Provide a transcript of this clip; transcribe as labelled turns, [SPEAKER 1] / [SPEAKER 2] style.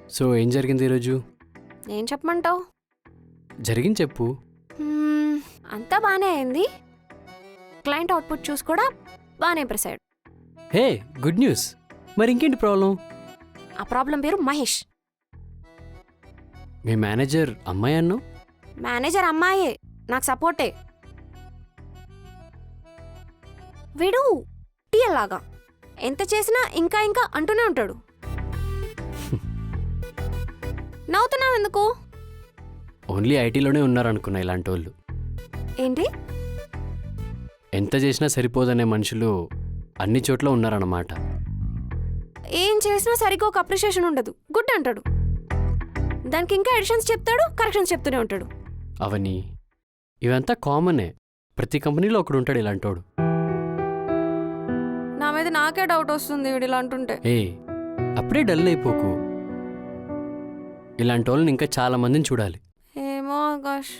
[SPEAKER 1] So ఏం జరిగింది ఈరోజు?
[SPEAKER 2] ఏం చెప్పమంటావు?
[SPEAKER 1] జరిగింది చెప్పు.
[SPEAKER 2] అంతా బాగానే అయింది. క్లయింట్ అవుట్పుట్ చూసి కూడా బాగానే ఇంప్రెస్ అయ్యాడు.
[SPEAKER 1] హే, గుడ్ న్యూస్. మరి ఇంకేంటి ప్రాబ్లం?
[SPEAKER 2] ఆ ప్రాబ్లం పేరు మహేష్.
[SPEAKER 1] మీ మేనేజర్ అమ్మాయి అన్నావు?
[SPEAKER 2] మేనేజర్ అమ్మాయే, నాకు సపోర్టే. వీడు టీఎల్ లాగా ఎంత చేసినా ఇంకా ఇంకా అంటూనే ఉంటాడు. నవ్వుతున్నావు ఎందుకు?
[SPEAKER 1] ఓన్లీ ఐటీలోనే ఉన్నారనుకున్నా ఇలాంటి వాళ్ళు.
[SPEAKER 2] ఏంటి?
[SPEAKER 1] ఎంత చేసినా సరిపోదనే మనుషులు అన్ని చోట్ల ఉన్నారన్నమాట.
[SPEAKER 2] ఏం చేసినా సరిగ్గా ఒక అప్రిషియేషన్ ఉండదు. గుడ్ అంటాడు, దానికి ఇంకా ఎడిషన్స్ చెప్తాడు, కరెక్షన్స్ చెప్తూనే ఉంటాడు.
[SPEAKER 1] అవని ఇవంతా కామనే. ప్రతి కంపెనీలో ఒకడు ఉంటాడు ఇలాంటోడు.
[SPEAKER 2] నా మీద నాకే డౌట్ వస్తుంది వీడు ఇలా అంటుంటే.
[SPEAKER 1] ఏ, అప్పుడే డల్ అయిపోకు. ఇలాంటి వాళ్ళని ఇంకా చాలా మందిని చూడాలి.
[SPEAKER 2] ఏమో ఆకాష్.